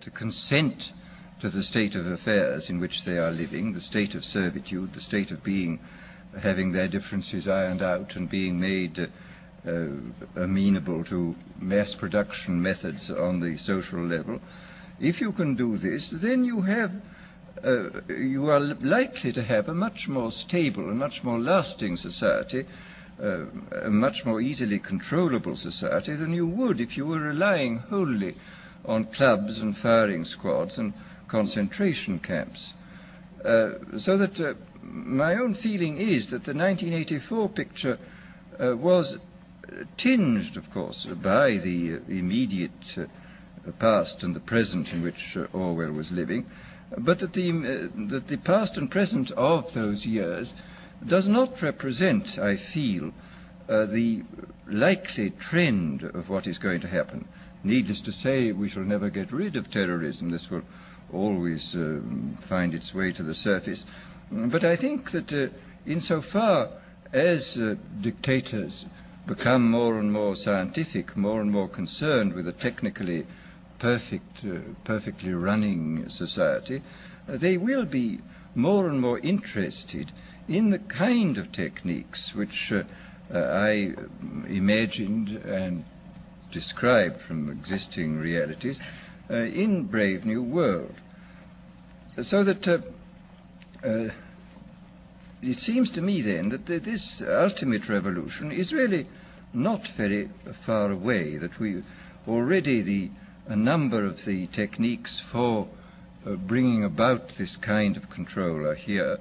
to consent to the state of affairs in which they are living, the state of servitude, the state of having their differences ironed out and being made amenable to mass production methods on the social level. If you can do this, then you are likely to have a much more stable and much more lasting society, a much more easily controllable society than you would if you were relying wholly on clubs and firing squads and concentration camps. So that my own feeling is that the 1984 picture was tinged, of course, by the immediate past and the present in which Orwell was living, but that the past and present of those years does not represent, I feel, the likely trend of what is going to happen. Needless to say, we shall never get rid of terrorism. This will always find its way to the surface. But I think that insofar as dictators become more and more scientific, more and more concerned with a technically perfectly running society, they will be more and more interested in the kind of techniques which I imagined and described from existing realities in Brave New World. So that it seems to me then that this ultimate revolution is really not very far away, that we already a number of the techniques for bringing about this kind of control are here,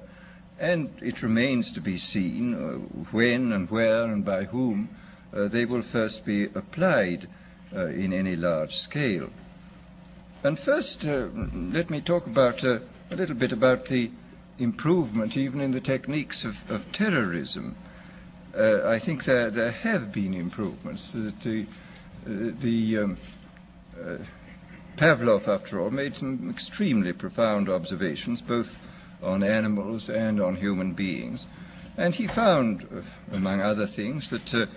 and it remains to be seen when and where and by whom they will first be applied in any large scale. And first, let me talk about a little bit about the improvement even in the techniques of terrorism. I think there have been improvements. Pavlov, after all, made some extremely profound observations, both on animals and on human beings, and he found, among other things, that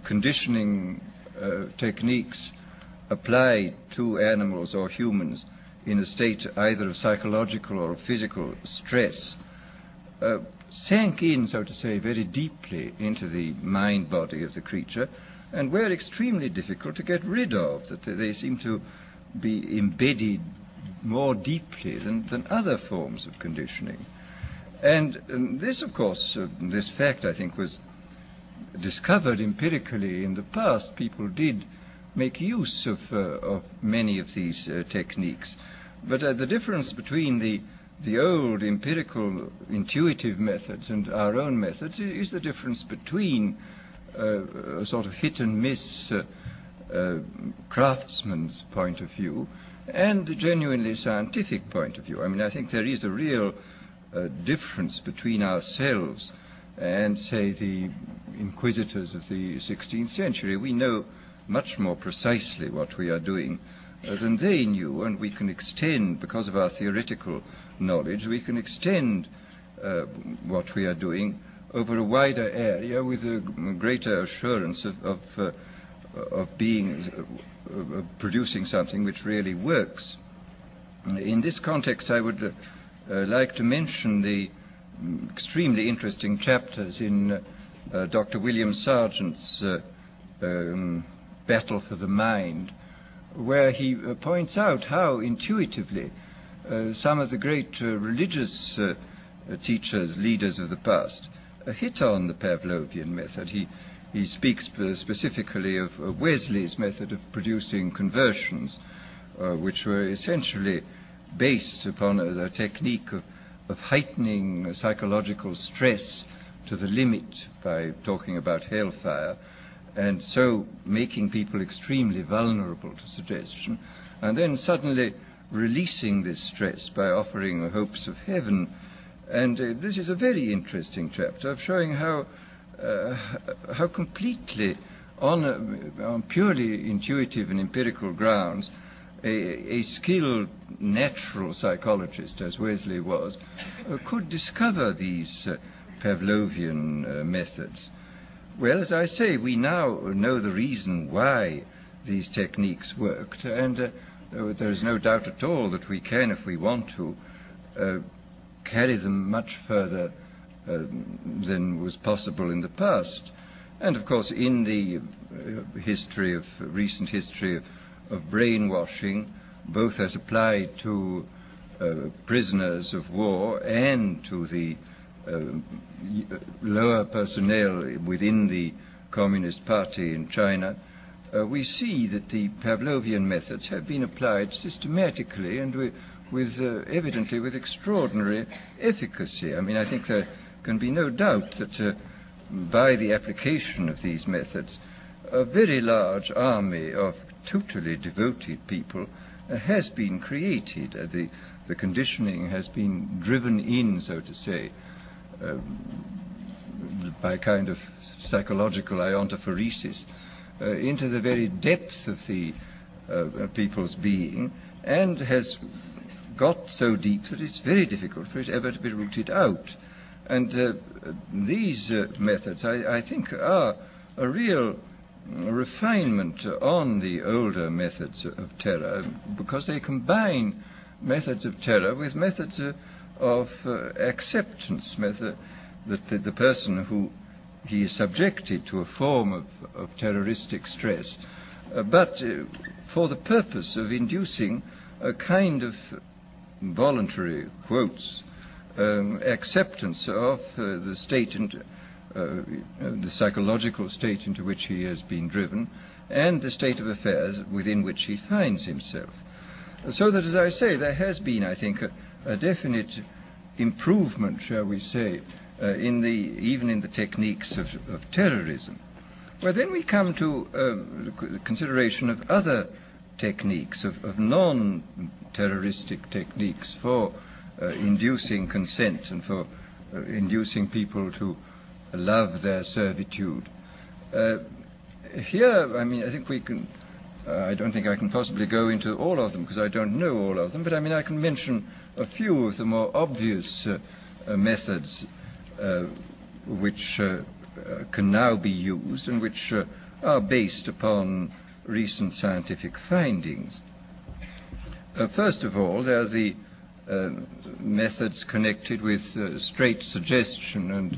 conditioning techniques applied to animals or humans in a state either of psychological or physical stress sank in, so to say, very deeply into the mind body of the creature, and were extremely difficult to get rid of, that they seem to be embedded more deeply than other forms of conditioning. And this, of course, this fact, I think, was discovered empirically in the past. People did make use of many of these techniques. But the difference between the old empirical intuitive methods and our own methods is the difference between a sort of hit and miss craftsman's point of view and the genuinely scientific point of view. I mean, I think there is a real difference between ourselves and, say, the inquisitors of the 16th century. We know much more precisely what we are doing than they knew, and we can extend, because of our theoretical knowledge, we can extend what we are doing over a wider area with a greater assurance of producing something which really works. In this context, I would like to mention the extremely interesting chapters in Dr. William Sargent's Battle for the Mind, where he points out how intuitively some of the great religious teachers, leaders of the past, hit on the Pavlovian method. He speaks specifically of Wesley's method of producing conversions, which were essentially based upon a technique of heightening psychological stress to the limit by talking about hellfire, and so making people extremely vulnerable to suggestion, and then suddenly releasing this stress by offering hopes of heaven. And this is a very interesting chapter of showing how completely, on purely intuitive and empirical grounds, a skilled natural psychologist, as Wesley was, could discover these Pavlovian methods. Well, as I say, we now know the reason why these techniques worked, and there is no doubt at all that we can, if we want to, carry them much further than was possible in the past. And of course, in the recent history of brainwashing, both as applied to prisoners of war and to the lower personnel within the Communist Party in China, we see that the Pavlovian methods have been applied systematically and evidently with extraordinary efficacy. I mean, I think there can be no doubt that by the application of these methods, a very large army of totally devoted people has been created. The conditioning has been driven in, so to say, by kind of psychological iontophoresis into the very depth of the people's being, and has got so deep that it's very difficult for it ever to be rooted out. And these methods, I think, are a real refinement on the older methods of terror, because they combine methods of terror with methods of acceptance, that the person who he is subjected to a form of terroristic stress, but for the purpose of inducing a kind of voluntary, quotes, acceptance of the state and the psychological state into which he has been driven, and the state of affairs within which he finds himself. So that, as I say, there has been, I think, a definite improvement, shall we say, even in the techniques of terrorism. Well, then we come to the consideration of other techniques, of non-terroristic techniques for inducing consent and for inducing people to love their servitude. Here, I mean, I think we can, I don't think I can possibly go into all of them because I don't know all of them, but I mean, I can mention a few of the more obvious methods which can now be used and which are based upon recent scientific findings. First of all, there are the methods connected with straight suggestion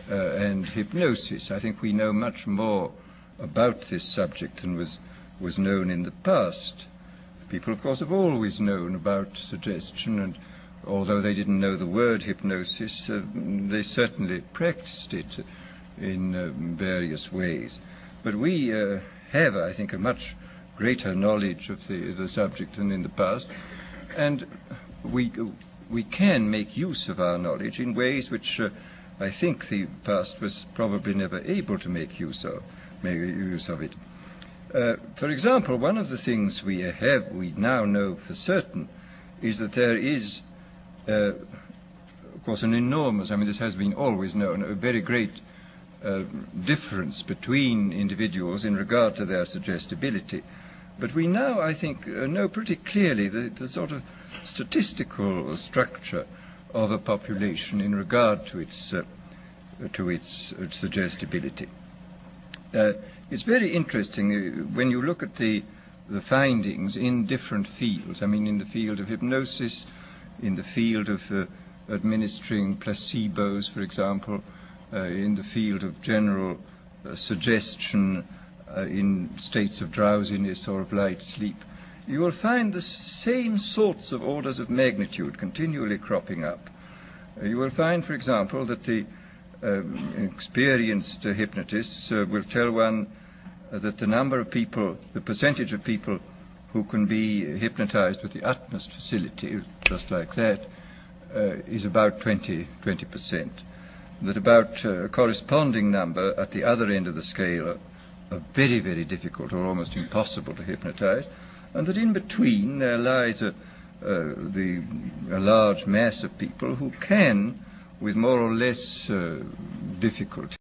and hypnosis. I think we know much more about this subject than was known in the past. People, of course, have always known about suggestion, and although they didn't know the word hypnosis, they certainly practiced it in various ways. But we have, I think, a much greater knowledge of the subject than in the past, and we can make use of our knowledge in ways which I think the past was probably never able to make use of it. For example, one of the things we now know for certain is that there is, of course, an enormous, I mean, this has been always known, a very great difference between individuals in regard to their suggestibility. But we now, I think, know pretty clearly the sort of statistical structure of a population in regard to its suggestibility. It's very interesting when you look at the findings in different fields. I mean, in the field of hypnosis, in the field of administering placebos, for example, in the field of general suggestion in states of drowsiness or of light sleep, you will find the same sorts of orders of magnitude continually cropping up. You will find, for example, that the experienced hypnotists will tell one that the number of people, the percentage of people who can be hypnotized with the utmost facility, just like that, is about 20%. That about a corresponding number at the other end of the scale are very, very difficult or almost impossible to hypnotize, and that in between there lies a large mass of people who can, with more or less difficulty,